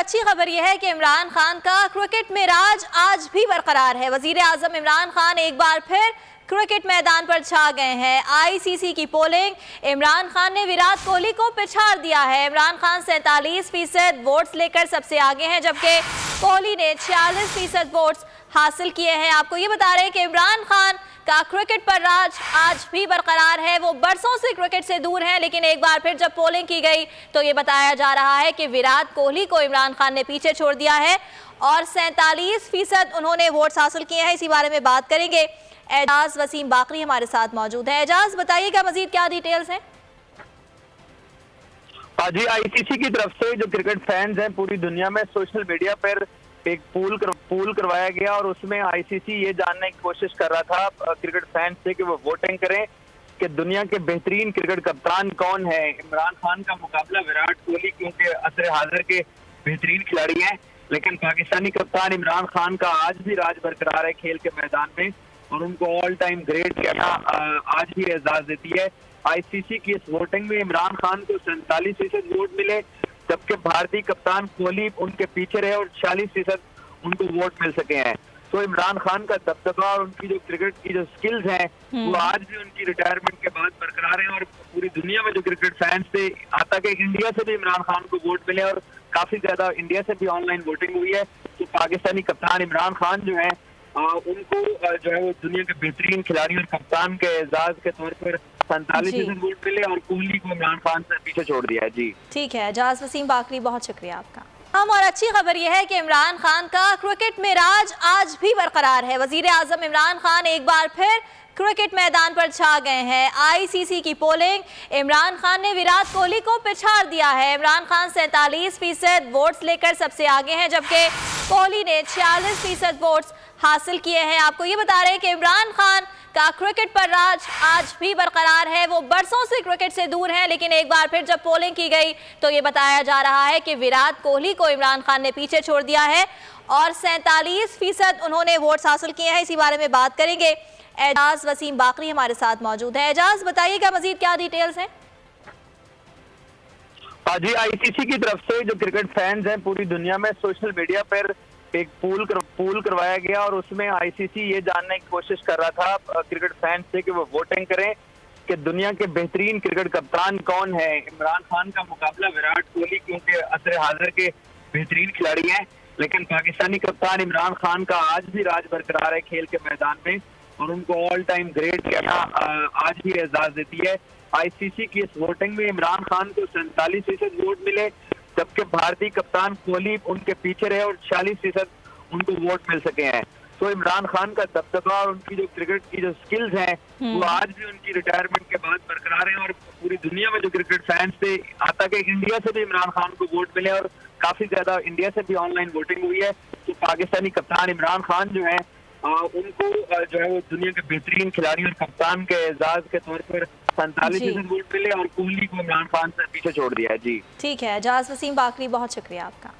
अच्छी खबर यह है कि इमरान खान का क्रिकेट में राज आज भी बरकरार है। वजीर आजम इमरान खान एक बार फिर क्रिकेट मैदान पर छा गए हैं। आईसीसी की पोलिंग, इमरान खान ने विराट कोहली को पिछाड़ दिया है। इमरान खान 47% वोट्स लेकर सबसे आगे हैं, जबकि कोहली ने 46% वोट्स हासिल किए हैं। आपको ये बता रहे हैं कि इमरान खान का क्रिकेट पर राज आज भी बरकरार है। वो बरसों से क्रिकेट से दूर हैं, लेकिन एक बार फिर जब पोलिंग की गई तो ये बताया जा रहा है कि विराट कोहली को इमरान खान ने पीछे छोड़ दिया है और 47% उन्होंने वोट्स हासिल किए हैं। इसी बारे में बात करेंगे। एजाज वसीम बाकरी हमारे साथ मौजूद है। एजाज, बताइएगा मजीद क्या डिटेल्स हैं? जी, आईसीसी की तरफ से जो क्रिकेट फैंस हैं पूरी दुनिया में सोशल मीडिया पर एक पूल करवाया गया और उसमें आईसीसी ये जानने की कोशिश कर रहा था क्रिकेट फैंस से कि वो वोटिंग करें कि दुनिया के बेहतरीन क्रिकेट कप्तान कौन है। इमरान खान का मुकाबला विराट कोहली क्योंकि असर हाजिर के बेहतरीन खिलाड़ी हैं, लेकिन पाकिस्तानी कप्तान इमरान खान का आज भी राज बरकरार है खेल के मैदान में और उनको ऑल टाइम ग्रेट कहना आज भी एजाज देती है। आईसीसी की इस वोटिंग में इमरान खान को 47% वोट मिले, जबकि भारतीय कप्तान कोहली उनके पीछे रहे और 46% उनको वोट मिल सके हैं। तो इमरान खान का दबदबा और उनकी जो क्रिकेट की जो स्किल्स हैं वो आज भी उनकी रिटायरमेंट के बाद बरकरार हैं और पूरी दुनिया में जो क्रिकेट फैंस थे, आता कि इंडिया से भी इमरान खान को वोट मिले और काफी ज्यादा इंडिया से भी ऑनलाइन वोटिंग हुई है। तो पाकिस्तानी कप्तान इमरान खान जो है उनको जो है वो दुनिया के बेहतरीन खिलाड़ी और कप्तान के एजाज के तौर पर 47% वोट मिले और कोहली को इमरान खान से पीछे छोड़ दिया है। जी ठीक है एजाज वसीम बाकरी, बहुत शुक्रिया आपका। और अच्छी खबर यह है कि इमरान खान का क्रिकेट में राज आज भी बरकरार है। वजीर आजम इमरान खान एक बार फिर क्रिकेट मैदान पर छा गए हैं। आईसीसी की पोलिंग, इमरान खान ने विराट कोहली को पिछाड़ दिया है। इमरान खान 47% वोट्स लेकर सबसे आगे हैं, जबकि कोहली ने 46% वोट्स हासिल किए हैं। आपको ये बता रहे हैं कि इमरान खान का क्रिकेट पर राज आज भी बरकरार है। वो बरसों से क्रिकेट से दूर हैं, लेकिन एक बार फिर जब पोलिंग की गई तो ये बताया जा रहा है कि विराट कोहली को इमरान खान ने पीछे छोड़ दिया है और 47% उन्होंने वोट्स हासिल किए हैं। इसी बारे में बात करेंगे। एजाज वसीम बाकरी हमारे साथ मौजूद है। एजाज, बताइएगा मजीद क्या डिटेल्स हैं? जी, आईसीसी की तरफ से जो क्रिकेट फैंस हैं पूरी दुनिया में सोशल मीडिया पर एक पूल करवाया गया और उसमें आईसीसी ये जानने की कोशिश कर रहा था क्रिकेट फैंस से कि वो वोटिंग करें कि दुनिया के बेहतरीन क्रिकेट कप्तान कौन है। इमरान खान का मुकाबला विराट कोहली क्योंकि असर हाजिर के बेहतरीन खिलाड़ी हैं, लेकिन पाकिस्तानी कप्तान इमरान खान का आज भी राज बरकरार है खेल के मैदान में और उनको ऑल टाइम ग्रेट कहना आज भी एजाज देती है। आईसीसी की इस वोटिंग में इमरान खान को 47% वोट मिले, जबकि भारतीय कप्तान कोहली उनके पीछे रहे और 46% उनको वोट मिल सके हैं। तो इमरान खान का दबदबा और उनकी जो क्रिकेट की जो स्किल्स हैं वो आज भी उनकी रिटायरमेंट के बाद बरकरार हैं और पूरी दुनिया में जो क्रिकेट फैंस थे, आता कि इंडिया से भी इमरान खान को वोट मिले और काफी ज्यादा इंडिया से भी ऑनलाइन वोटिंग हुई है। तो पाकिस्तानी कप्तान इमरान खान जो है उनको जो है वो दुनिया के बेहतरीन खिलाड़ी और कप्तान के एजाज के तौर पर 47% वोट मिले और कोहली को इमरान खान से पीछे छोड़ दिया है। जी ठीक है एजाज वसीम बाकरी, बहुत शुक्रिया आपका।